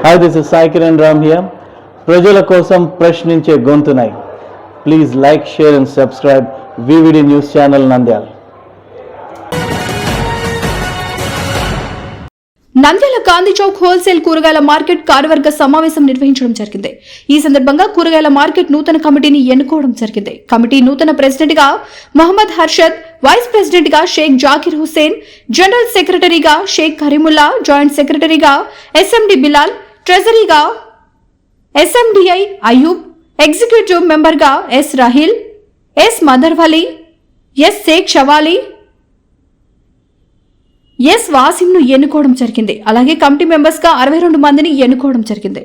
Hi, this is Sai Kiran Ram here. ప్రజల కోసం ప్రశ్నించే గొంతునై. Please like, share and subscribe VVD News Channel Nandyal. Nandyal Gandhi Chowk wholesale కూరగాయల market కార్యవర్గ సమావేశం నిర్వహించడం జరిగింది. ఈ సందర్భంగా కూరగాయల మార్కెట్ నూతన కమిటీని ఎన్నుకోవడం జరిగింది. కమిటీ నూతన ప్రెసిడెంట్ గా మహమ్మద్ హర్షద్, వైస్ ప్రెసిడెంట్ గా షేక్ జాకిర్ హుసేన్, జనరల్ సెక్రటరీగా షేక్ కరీముల్లా, జాయింట్ సెక్రటరీగా ఎస్ఎండి బిలాల్, ట్రెజరీగా ఎస్ఎండిఐ అయూబ్, ఎగ్జిక్యూటివ్ మెంబర్గా S Rahil, S Madarvali, S Sheikh Shavali, S Wasim ను ఎన్నుకోవడం జరిగింది. అలాగే కమిటీ మెంబర్స్ గా 62 మందిని ఎన్నుకోవడం జరిగింది.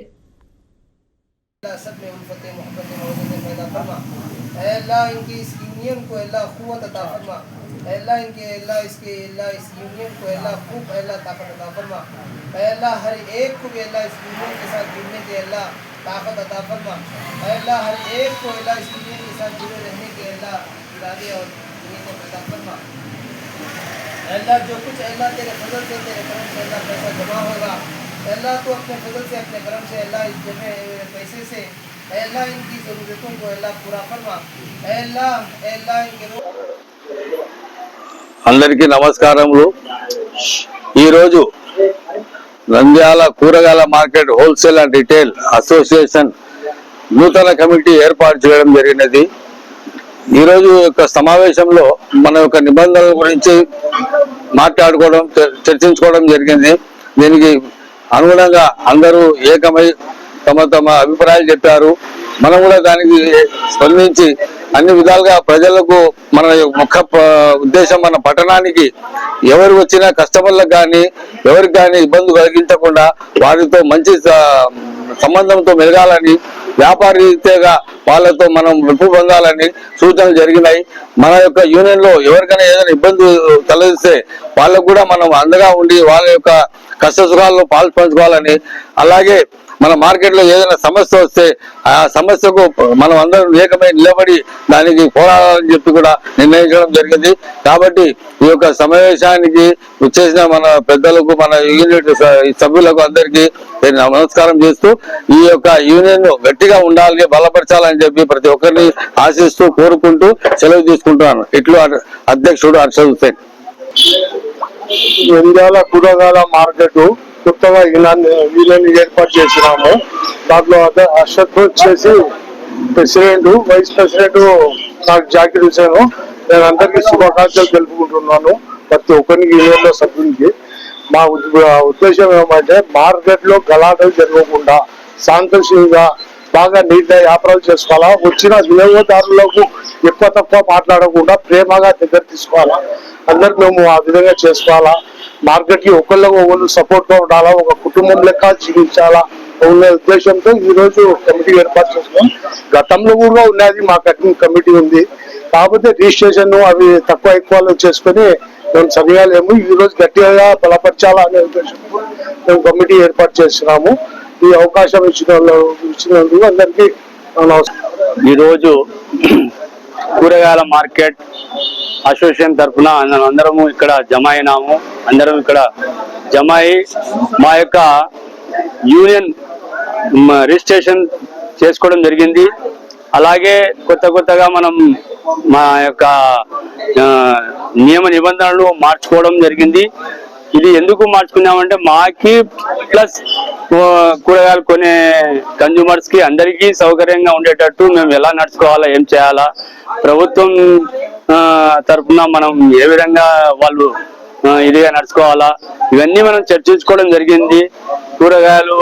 अल्लाह जो कुछ अल्लाह तेरे फजल से तेरे करम से अल्लाह पैसा जमा होगा, अल्लाह तो अपने फजल से अपने करम से अल्लाह इस जमे पैसे से अल्लाह इनकी ज़रूरतों को अल्लाह पूरा फरमा, अल्लाह इनके అందరికీ నమస్కారములు. ఈరోజు నంద్యాల కూరగాయల market wholesale and retail association నూతన కమిటీ ఏర్పాటు చేయడం జరిగినది. ఈరోజు యొక్క సమావేశంలో మన యొక్క నిబంధనల గురించి మాట్లాడుకోవడం, చర్చించుకోవడం జరిగింది. దీనికి అనుగుణంగా అందరూ ఏకమై తమ తమ అభిప్రాయాలు చెప్పారు. మనం కూడా దానికి స్పందించి అన్ని విధాలుగా ప్రజలకు మన ముఖ్య ఉద్దేశం మన పట్టణానికి ఎవరు వచ్చినా కస్టమర్లకు కానీ ఎవరికి కానీ ఇబ్బంది కలిగించకుండా వారితో మంచి సంబంధంతో మెలగాలని, వ్యాపార రీత్యాగా వాళ్ళతో మనం మెప్పు పొందాలని సూచనలు జరిగినాయి. మన యొక్క యూనియన్ లో ఎవరికైనా ఏదైనా ఇబ్బంది తలెత్తిస్తే వాళ్ళకు కూడా మనం అండగా ఉండి వాళ్ళ యొక్క కష్ట సుఖాల్లో పాలు పంచుకోవాలని, అలాగే మన మార్కెట్ లో ఏదైనా సమస్య వస్తే ఆ సమస్యకు మనం అందరం ఏకమై నిలబడి దానికి పోరాడాలని చెప్పి కూడా నిర్ణయించడం జరిగింది. కాబట్టి ఈ యొక్క సమావేశానికి వచ్చేసిన మన పెద్దలకు, మన యూనిట్ సభ్యులకు అందరికీ నేను నమస్కారం చేస్తూ ఈ యొక్క యూనియన్ గట్టిగా ఉండాలి, బలపరచాలని చెప్పి ప్రతి ఒక్కరిని ఆశిస్తూ కోరుకుంటూ సెలవు తీసుకుంటున్నాను. ఇట్లు అధ్యక్షుడు హర్షద్ హుసేన్. నంద్యాల కూరగాయల మార్కెట్ కొత్తగా యూనియన్ ఏర్పాటు చేసినాము. దాంట్లో హర్షద్ వచ్చేసి ప్రెసిడెంట్, వైస్ ప్రెసిడెంట్ నాకు జాకిర్ హుసేన్. నేను అందరికీ శుభాకాంక్షలు తెలుపుకుంటున్నాను, ప్రతి ఒక్కరికి యూనియన్ లో సభ్యునికి. మా ఉద్దేశం ఏమంటే మార్కెట్ లో గలాటలు జరగకుండా శాంతిగా బాగా నీట్ గా వ్యాపారాలు చేసుకోవాలా. వచ్చిన వినియోగదారులకు ఎక్కువ తక్కువ మాట్లాడకుండా ప్రేమగా దగ్గర తీసుకోవాలా. అందరికి మేము ఆ విధంగా చేసుకోవాలా. మార్కెట్ కి ఒకళ్ళు సపోర్ట్ గా ఉండాలా, ఒక కుటుంబం లెక్క జీవించాలా ఉన్న ఉద్దేశంతో ఈ రోజు కమిటీ ఏర్పాటు చేసుకున్నాం. గతంలో కూడా ఉన్నది మా కమిటీ ఉంది, కాకపోతే రిజిస్ట్రేషన్ అవి తక్కువ ఎక్కువ చేసుకుని మేము సరిగాలేము. ఈ రోజు గట్టిగా బలపరచాలా అనే ఉద్దేశంతో మేము కమిటీ ఏర్పాటు చేస్తున్నాము. ఈ అవకాశం ఇచ్చినందుకు అందరికీ నమస్కారం. ఈరోజు కూరగాయల మార్కెట్ అసోసియేషన్ తరఫున అందరము ఇక్కడ జమ అయినాము. అందరం ఇక్కడ జమ అయి మా యొక్క యూనియన్ రిజిస్ట్రేషన్ చేసుకోవడం జరిగింది. అలాగే కొత్తగా మనం మా యొక్క నియమ నిబంధనలు మార్చుకోవడం జరిగింది. ఇది ఎందుకు మార్చుకున్నామంటే మాకి ప్లస్ కూరగాయలు కొనే కన్జ్యూమర్స్ కి అందరికీ సౌకర్యంగా ఉండేటట్టు మేము ఎలా నడుచుకోవాలా, ఏం చేయాలా, ప్రభుత్వం తరఫున మనం ఏ విధంగా వాళ్ళు ఇదిగా నడుచుకోవాలా, ఇవన్నీ మనం చర్చించుకోవడం జరిగింది. కూరగాయలు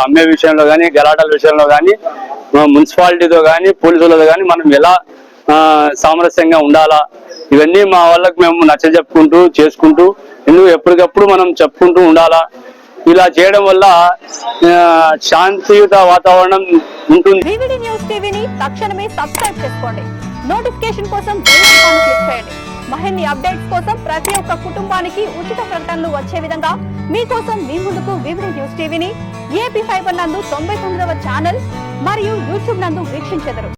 అమ్మే విషయంలో కానీ, గలాటాల విషయంలో కానీ, మున్సిపాలిటీతో కానీ, పోలీసులతో కానీ మనం ఎలా సామరస్యంగా ఉండాలా, ఇవన్నీ మా వాళ్ళకి మేము నచ్చజెప్పుకుంటూ చేసుకుంటూ ఎప్పటికప్పుడు మనం చెప్పుకుంటూ ఉండాలా. ఇలా చేయడం వల్ల శాంతియుత వాతావరణం ఉంటుంది. VVD న్యూస్ టీవీని తక్షణమే సబ్స్క్రైబ్ చేసుకోండి. నోటిఫికేషన్ కోసం బెల్ ఐకాన్ క్లిక్ చేయండి. మరిన్ని అప్డేట్స్ కోసం ప్రతి ఒక్క కుటుంబానికి ఉచిత ప్రకటనలు వచ్చే విధంగా మీకోసం మీ ముందుకు VVD న్యూస్ టీవీని AP ఫైబర్ నందు 99వ ఛానల్ మరియు యూట్యూబ్ నందు వీక్షించెదరు.